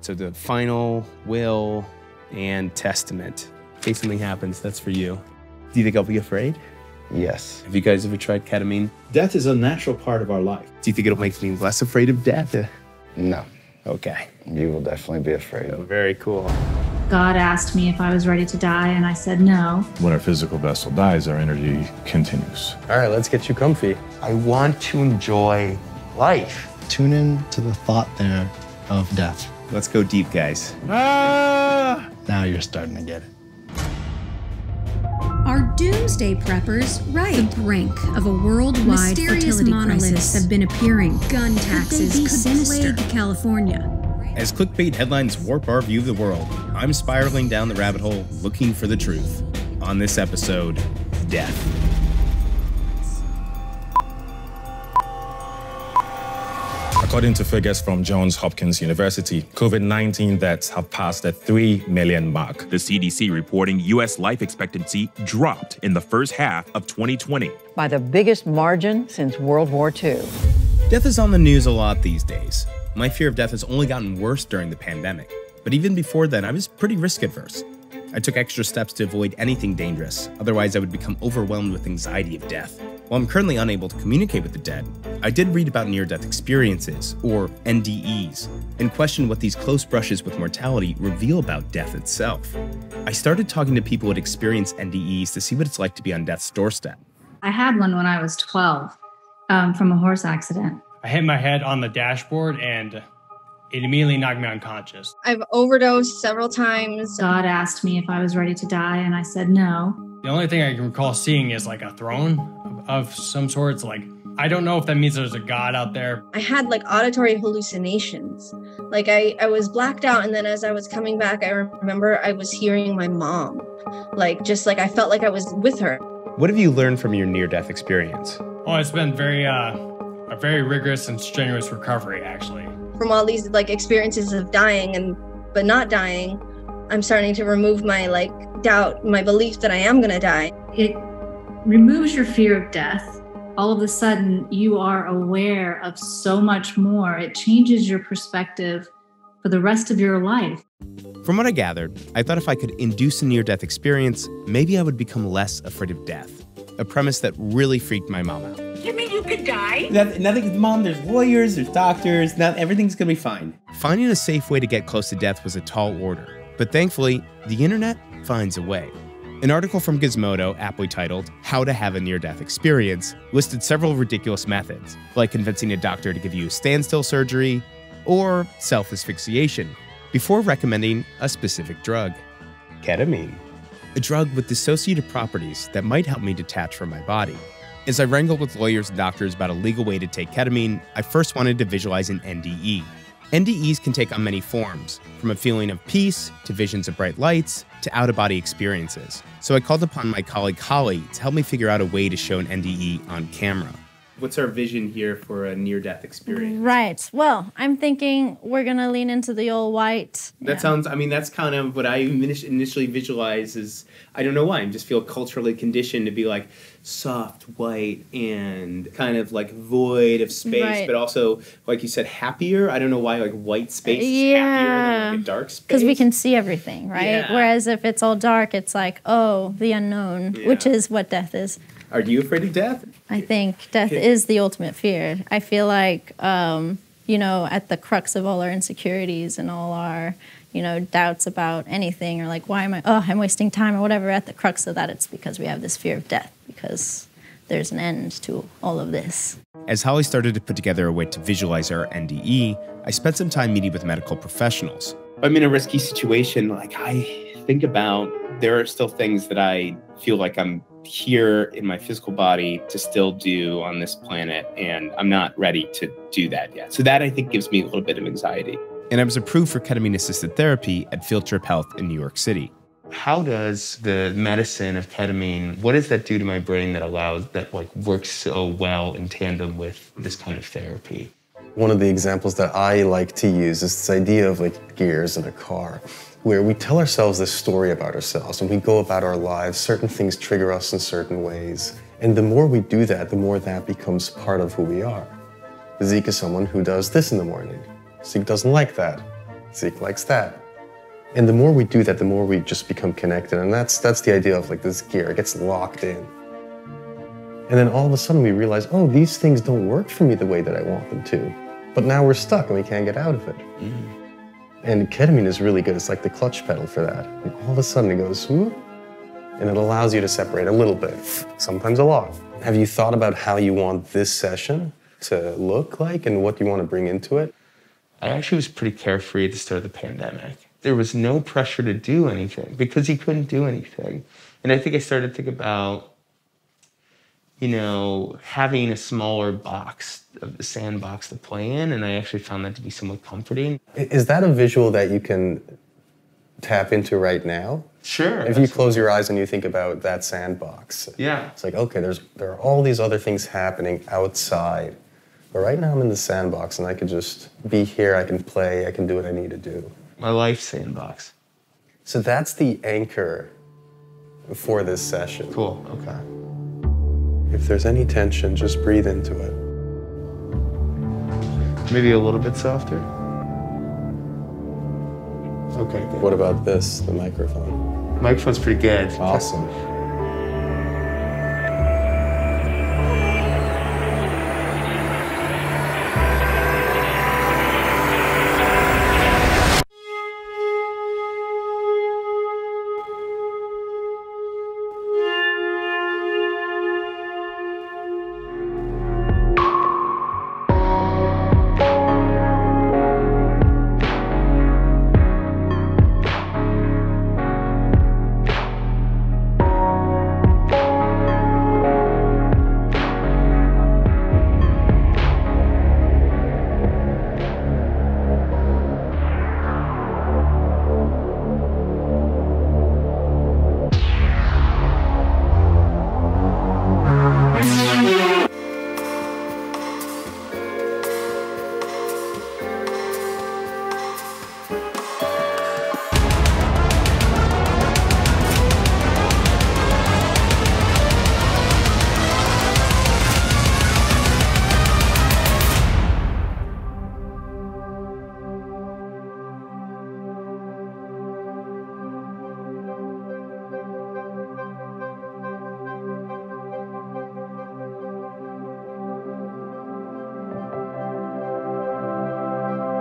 So the final will and testament. In case something happens, that's for you. Do you think I'll be afraid? Yes. Have you guys ever tried ketamine? Death is a natural part of our life. Do you think it'll make me less afraid of death? No. Okay. You will definitely be afraid. Oh, very cool. God asked me if I was ready to die, and I said no. When our physical vessel dies, our energy continues. All right, let's get you comfy. I want to enjoy life. Tune in to the thought there of death. Let's go deep, guys. Now you're starting to get it. Are doomsday preppers right? The brink of a worldwide fertility crisis have been appearing. Gun taxes could plague California. As clickbait headlines warp our view of the world, I'm spiraling down the rabbit hole looking for the truth. On this episode, death. According to figures from Johns Hopkins University, COVID-19 deaths have passed the 3 million mark. The CDC reporting U.S. life expectancy dropped in the first half of 2020. By the biggest margin since World War II. Death is on the news a lot these days. My fear of death has only gotten worse during the pandemic. But even before then, I was pretty risk-averse. I took extra steps to avoid anything dangerous, otherwise I would become overwhelmed with anxiety of death. While I'm currently unable to communicate with the dead, I did read about near-death experiences, or NDEs, and questioned what these close brushes with mortality reveal about death itself. I started talking to people who had experienced NDEs to see what it's like to be on death's doorstep. I had one when I was 12 from a horse accident. I hit my head on the dashboard and it immediately knocked me unconscious. I've overdosed several times. God asked me if I was ready to die, and I said no. The only thing I can recall seeing is like a throne of some sorts. Like, I don't know if that means there's a God out there. I had like auditory hallucinations. Like I was blacked out, and then as I was coming back, I remember I was hearing my mom. Like, just like I felt like I was with her. What have you learned from your near-death experience? Oh, it's been a very rigorous and strenuous recovery, actually. From all these like experiences of dying but not dying, I'm starting to remove my like doubt, my belief that I am gonna die. It removes your fear of death. All of a sudden, you are aware of so much more. It changes your perspective for the rest of your life. From what I gathered, I thought if I could induce a near-death experience, maybe I would become less afraid of death. A premise that really freaked my mom out. You mean you could die? Nothing, Mom, there's lawyers, there's doctors, everything's gonna be fine. Finding a safe way to get close to death was a tall order, but thankfully, the internet finds a way. An article from Gizmodo, aptly titled, How to Have a Near-Death Experience, listed several ridiculous methods, like convincing a doctor to give you standstill surgery or self-asphyxiation, before recommending a specific drug. Ketamine. A drug with dissociative properties that might help me detach from my body. As I wrangled with lawyers and doctors about a legal way to take ketamine, I first wanted to visualize an NDE. NDEs can take on many forms, from a feeling of peace, to visions of bright lights, to out-of-body experiences. So I called upon my colleague Holly to help me figure out a way to show an NDE on camera. What's our vision here for a near-death experience? Right. Well, I'm thinking we're going to lean into the old white. That sounds, that's kind of what I initially visualize is, I don't know why, I just feel culturally conditioned to be like soft, white, and kind of like void of space, right. But also, like you said, happier. I don't know why like white space is happier than like a dark space. Because we can see everything, right? Yeah. Whereas if it's all dark, it's like, oh, the unknown, which is what death is. Are you afraid of death? I think death is the ultimate fear. I feel like, at the crux of all our insecurities and all our, doubts about anything, or like, why am I'm wasting time or whatever, at the crux of that, it's because we have this fear of death, because there's an end to all of this. As Holly started to put together a way to visualize our NDE, I spent some time meeting with medical professionals. I'm in a risky situation. Like, I think about, there are still things that I feel like I'm here in my physical body to still do on this planet, and I'm not ready to do that yet. So that, I think, gives me a little bit of anxiety. And I was approved for ketamine-assisted therapy at Field Trip Health in New York City. How does the medicine of ketamine, what does that do to my brain that works so well in tandem with this kind of therapy? One of the examples that I like to use is this idea of like gears in a car, where we tell ourselves this story about ourselves and we go about our lives. Certain things trigger us in certain ways. And the more we do that, the more that becomes part of who we are. Zeke is someone who does this in the morning. Zeke doesn't like that. Zeke likes that. And the more we do that, the more we just become connected. And that's the idea of like this gear. It gets locked in. And then all of a sudden we realize, oh, these things don't work for me the way that I want them to. But now we're stuck and we can't get out of it. And ketamine is really good. It's like the clutch pedal for that. And all of a sudden it goes, whoop, and it allows you to separate a little bit, sometimes a lot. Have you thought about how you want this session to look like and what you want to bring into it? I actually was pretty carefree at the start of the pandemic. There was no pressure to do anything because you couldn't do anything. And I think I started to think about, you know, having a smaller box, of the sandbox to play in, and I actually found that to be somewhat comforting. Is that a visual that you can tap into right now? Sure. If you close your eyes and you think about that sandbox. Yeah. It's like, okay, there are all these other things happening outside. But right now I'm in the sandbox and I can just be here, I can play, I can do what I need to do. My life sandbox. So that's the anchor for this session. Cool, okay. If there's any tension, just breathe into it. Maybe a little bit softer. Okay, good. What about this, the microphone? Microphone's pretty good. Awesome.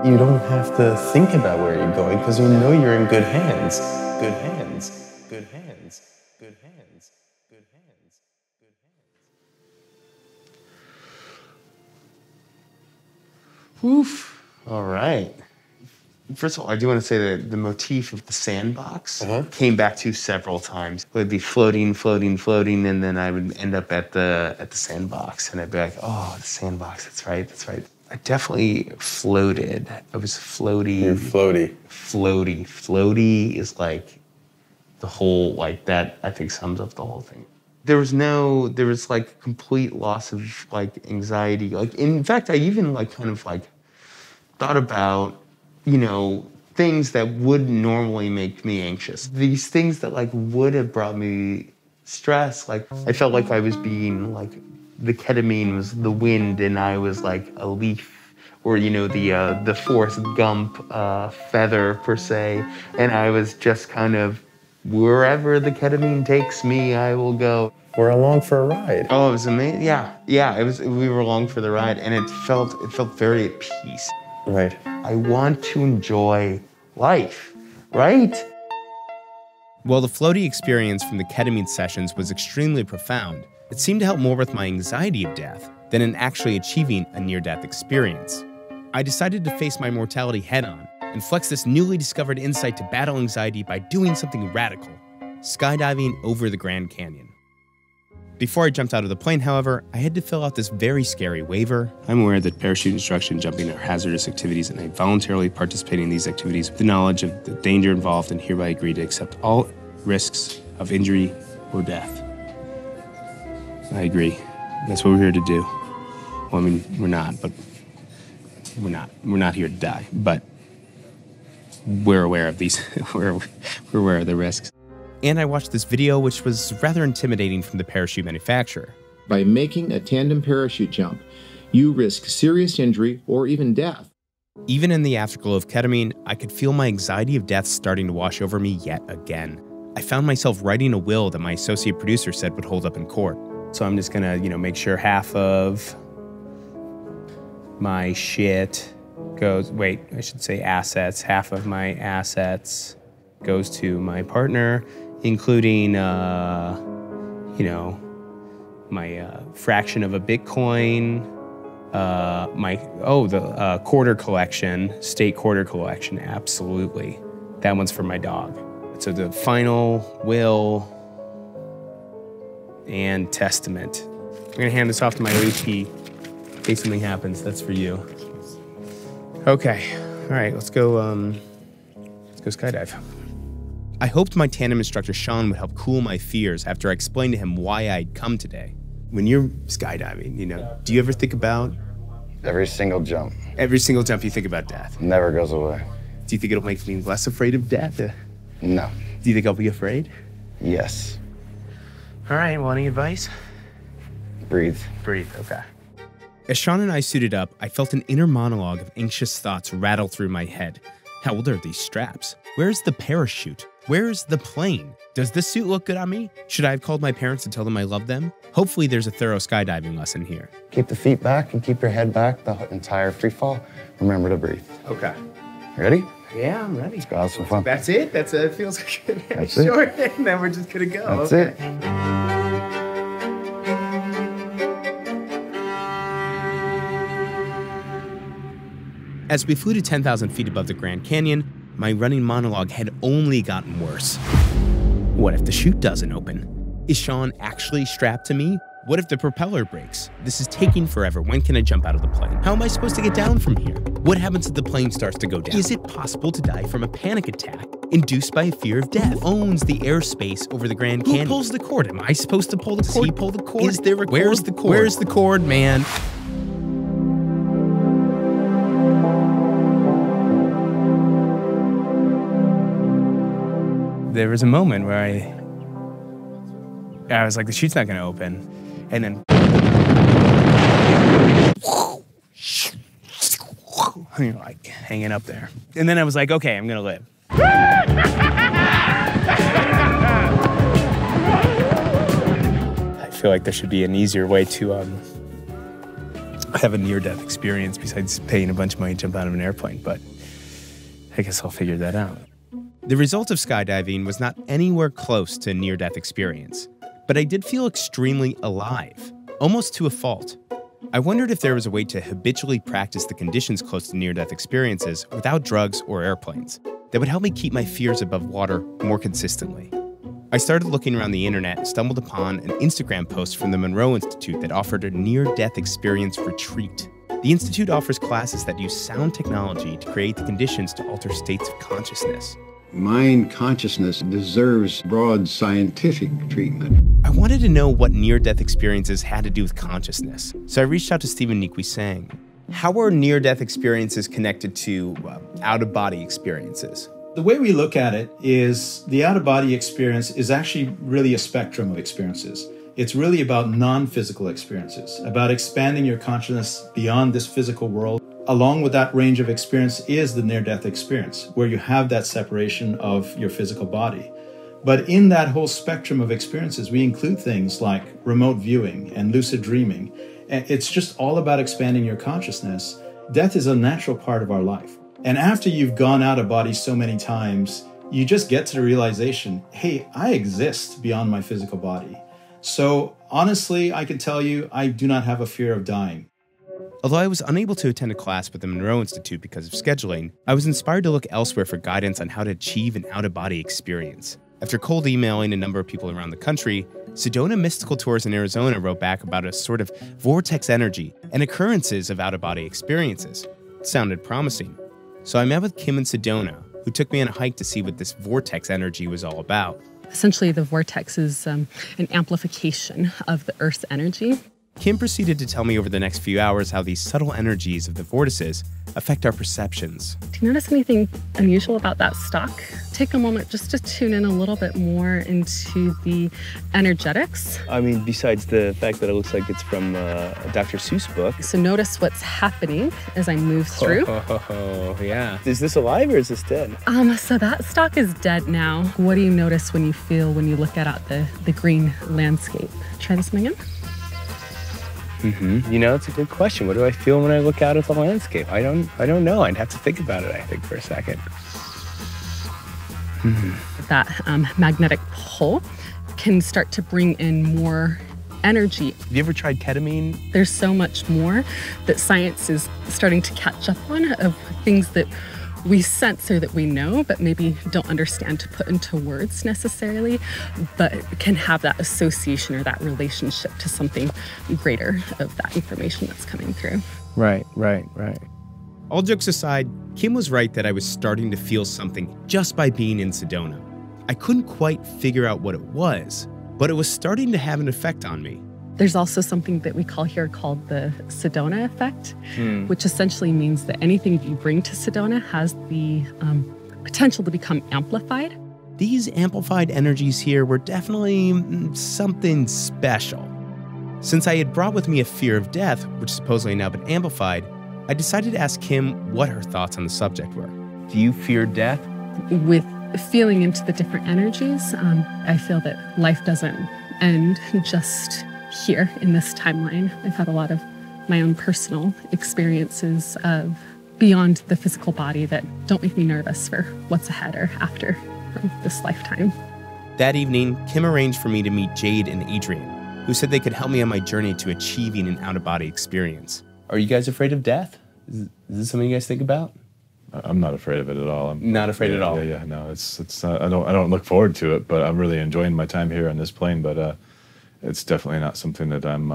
You don't have to think about where you're going because you know you're in good hands. Good hands. Good hands. Good hands. Good hands. Good hands. Woof. All right. First of all, I do want to say that the motif of the sandbox came back to several times. It would be floating, floating, floating, and then I would end up at the sandbox, and I'd be like, oh, the sandbox, that's right, that's right. I definitely floated. I was floaty. You're floaty. Floaty. Floaty is like the whole, like that, I think sums up the whole thing. There was like complete loss of like anxiety. Like, in fact, I even like kind of like thought about, you know, things that would normally make me anxious. These things that like would have brought me stress. Like I felt like I was being like, the ketamine was the wind and I was like a leaf, or, you know, the Forrest Gump feather per se. And I was just kind of, wherever the ketamine takes me, I will go. We're along for a ride. Oh, it was amazing. Yeah, we were along for the ride, and it felt very at peace. Right. I want to enjoy life, right? While the floaty experience from the ketamine sessions was extremely profound, it seemed to help more with my anxiety of death than in actually achieving a near-death experience. I decided to face my mortality head-on and flex this newly discovered insight to battle anxiety by doing something radical, skydiving over the Grand Canyon. Before I jumped out of the plane, however, I had to fill out this very scary waiver. I'm aware that parachute instruction and jumping are hazardous activities, and I voluntarily participate in these activities with the knowledge of the danger involved and hereby agree to accept all risks of injury or death. I agree. That's what we're here to do. Well, I mean, we're not, but we're not here to die, but we're aware of these, we're aware of the risks. And I watched this video, which was rather intimidating from the parachute manufacturer. By making a tandem parachute jump, you risk serious injury or even death. Even in the afterglow of ketamine, I could feel my anxiety of death starting to wash over me yet again. I found myself writing a will that my associate producer said would hold up in court. So I'm just gonna, make sure half of my shit goes, I should say assets. Half of my assets goes to my partner, including, my fraction of a Bitcoin, the quarter collection, state quarter collection, absolutely. That one's for my dog. So the final will and testament. I'm gonna hand this off to my OT in case something happens. That's for you. Okay, all right, let's go skydive. I hoped my tandem instructor, Sean, would help cool my fears after I explained to him why I'd come today. When you're skydiving, do you ever think about? Every single jump. Every single jump you think about death? Never goes away. Do you think it'll make me less afraid of death? No. Do you think I'll be afraid? Yes. All right, well, any advice? Breathe. Breathe, okay. As Sean and I suited up, I felt an inner monologue of anxious thoughts rattle through my head. How old are these straps? Where's the parachute? Where's the plane? Does this suit look good on me? Should I have called my parents to tell them I love them? Hopefully there's a thorough skydiving lesson here. Keep the feet back and keep your head back the entire free fall. Remember to breathe. Okay. Ready? Yeah, I'm ready. Let's go have some fun. That's it? It feels like a very That's short, and then we're just gonna go. That's it. As we flew to 10,000 feet above the Grand Canyon, my running monologue had only gotten worse. What if the chute doesn't open? Is Sean actually strapped to me? What if the propeller breaks? This is taking forever. When can I jump out of the plane? How am I supposed to get down from here? What happens if the plane starts to go down? Is it possible to die from a panic attack induced by a fear of death? Who owns the airspace over the Grand Canyon? Who pulls the cord? Am I supposed to pull the cord? Does he pull the cord? Is there a cord? Where's the cord? Where's the cord, man? There was a moment where I was like, the chute's not gonna open. And then, like hanging up there. And then I was like, okay, I'm gonna live. I feel like there should be an easier way to have a near-death experience besides paying a bunch of money to jump out of an airplane, but I guess I'll figure that out. The result of skydiving was not anywhere close to a near-death experience, but I did feel extremely alive, almost to a fault. I wondered if there was a way to habitually practice the conditions close to near-death experiences without drugs or airplanes that would help me keep my fears above water more consistently. I started looking around the internet and stumbled upon an Instagram post from the Monroe Institute that offered a near-death experience retreat. The Institute offers classes that use sound technology to create the conditions to alter states of consciousness. Mind consciousness deserves broad scientific treatment. I wanted to know what near-death experiences had to do with consciousness, so I reached out to Stephen Nikwisang. How are near-death experiences connected to out-of-body experiences? The way we look at it is the out-of-body experience is actually really a spectrum of experiences. It's really about non-physical experiences, about expanding your consciousness beyond this physical world. Along with that range of experience is the near-death experience, where you have that separation of your physical body. But in that whole spectrum of experiences, we include things like remote viewing and lucid dreaming. It's just all about expanding your consciousness. Death is a natural part of our life. And after you've gone out of body so many times, you just get to the realization, hey, I exist beyond my physical body. So honestly, I can tell you, I do not have a fear of dying. Although I was unable to attend a class with the Monroe Institute because of scheduling, I was inspired to look elsewhere for guidance on how to achieve an out-of-body experience. After cold emailing a number of people around the country, Sedona Mystical Tours in Arizona wrote back about a sort of vortex energy and occurrences of out-of-body experiences. It sounded promising. So I met with Kim in Sedona, who took me on a hike to see what this vortex energy was all about. Essentially, the vortex is an amplification of the Earth's energy. Kim proceeded to tell me over the next few hours how these subtle energies of the vortices affect our perceptions. Do you notice anything unusual about that stock? Take a moment just to tune in a little bit more into the energetics. I mean, besides the fact that it looks like it's from a Dr. Seuss book. So notice what's happening as I move through. Oh, yeah. Is this alive or is this dead? So that stock is dead now. What do you notice when you look out the green landscape? Try this one again. You know, it's a good question. What do I feel when I look out at the landscape? I don't know. I'd have to think about it, I think, for a second. That magnetic pull can start to bring in more energy. Have you ever tried ketamine? There's so much more that science is starting to catch up on of things that we sense or that we know, but maybe don't understand to put into words necessarily, but can have that association or that relationship to something greater of that information that's coming through. Right. All jokes aside, Kim was right that I was starting to feel something just by being in Sedona. I couldn't quite figure out what it was, but it was starting to have an effect on me. There's also something that we call the Sedona effect, which essentially means that anything you bring to Sedona has the potential to become amplified. These amplified energies here were definitely something special. Since I had brought with me a fear of death, which supposedly now been amplified, I decided to ask Kim what her thoughts on the subject were. Do you fear death? With feeling into the different energies, I feel that life doesn't end just here in this timeline. I've had a lot of my own personal experiences of beyond the physical body that don't make me nervous for what's ahead or after from this lifetime. That evening, Kim arranged for me to meet Jade and Adrian, who said they could help me on my journey to achieving an out-of-body experience. Are you guys afraid of death? Is this something you guys think about? I'm not afraid of it at all. I'm not afraid at all. Yeah. No, it's not, I don't look forward to it, but I'm really enjoying my time here on this plane. But it's definitely not something that I'm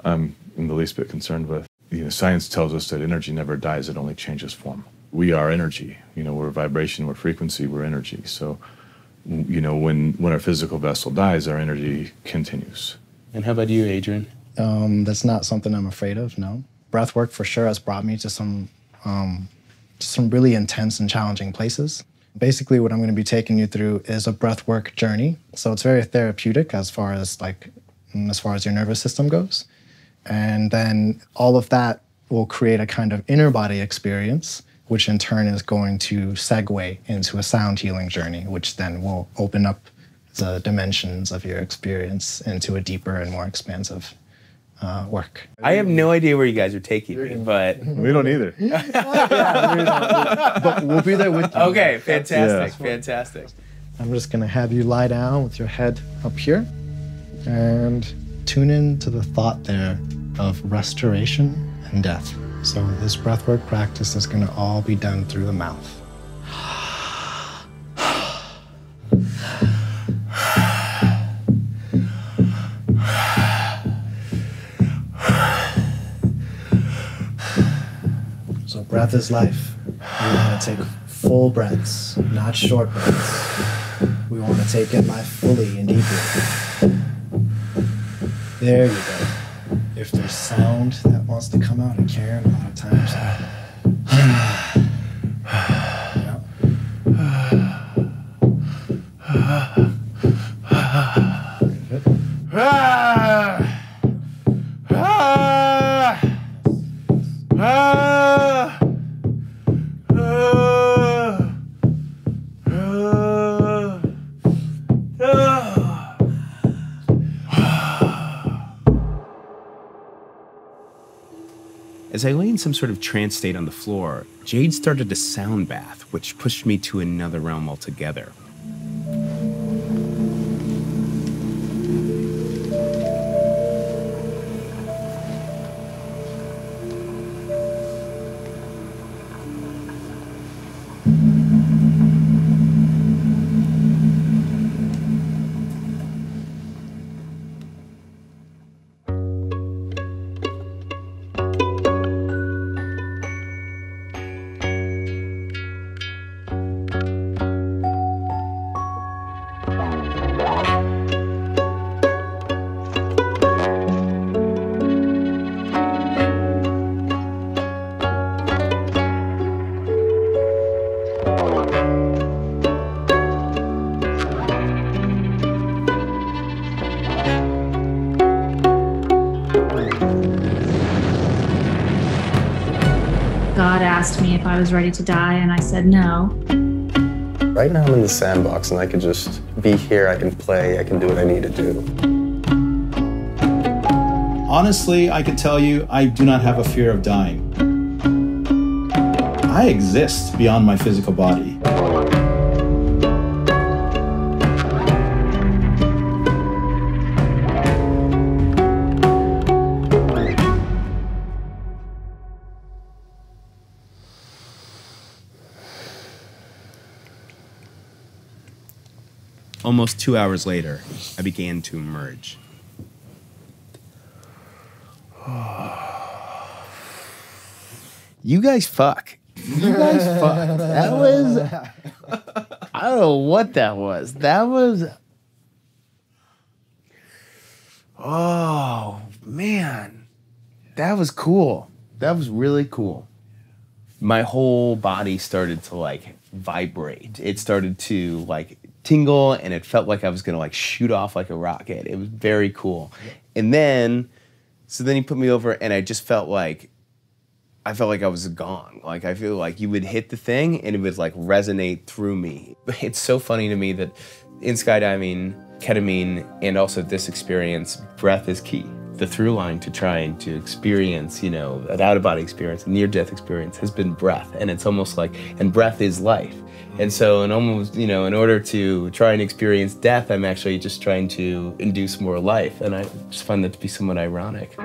in the least bit concerned with. You know, science tells us that energy never dies; it only changes form. We are energy. You know, we're vibration, we're frequency, we're energy. So, you know, when our physical vessel dies, our energy continues. And how about you, Adrian? That's not something I'm afraid of. No, breath work for sure has brought me to some really intense and challenging places. Basically, what I'm going to be taking you through is a breathwork journey. So it's very therapeutic as far as your nervous system goes. And then all of that will create a kind of inner body experience, which in turn is going to segue into a sound healing journey, which then will open up the dimensions of your experience into a deeper and more expansive work. I have no idea where you guys are taking me, but... We don't either. But we'll be there with you. Okay, fantastic, fantastic. I'm just going to have you lie down with your head up here and tune in to the thought there of restoration and death. So this breathwork practice is going to all be done through the mouth. So breath is life. We want to take full breaths, not short breaths. We want to take in life fully and deeply. There you go. If there's sound that wants to come out, it can a lot of times. As I lay in some sort of trance state on the floor, Jade started a sound bath, which pushed me to another realm altogether. asked me if I was ready to die, and I said no. Right now I'm in the sandbox and I can just be here, I can play, I can do what I need to do. Honestly, I can tell you, I do not have a fear of dying. I exist beyond my physical body. Almost 2 hours later, I began to emerge. You guys fuck. You guys fuck. That was... I don't know what that was. That was... Oh, man. That was cool. That was really cool. My whole body started to, like, vibrate. It started to, like, tingle, and it felt like I was gonna, like, shoot off like a rocket. It was very cool. And then... So then he put me over, and I just felt like... I felt like I was gone. Like, I feel like you would hit the thing and it would like resonate through me. It's so funny to me that in skydiving, ketamine, and also this experience, breath is key. The through line to trying to experience, you know, an out-of-body experience, a near-death experience has been breath. And it's almost like, and breath is life. And so, in almost, you know, in order to try and experience death, I'm actually just trying to induce more life. And I just find that to be somewhat ironic.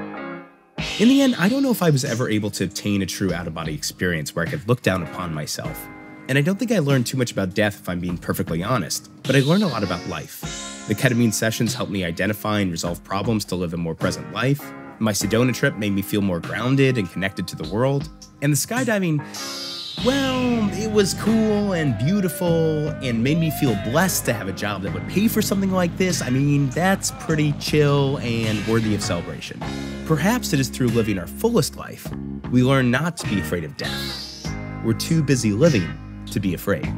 In the end, I don't know if I was ever able to obtain a true out-of-body experience where I could look down upon myself. And I don't think I learned too much about death, if I'm being perfectly honest, but I learned a lot about life. The ketamine sessions helped me identify and resolve problems to live a more present life. My Sedona trip made me feel more grounded and connected to the world. And the skydiving, well, it was cool and beautiful and made me feel blessed to have a job that would pay for something like this. I mean, that's pretty chill and worthy of celebration. Perhaps it is through living our fullest life, we learn not to be afraid of death. We're too busy living to be afraid.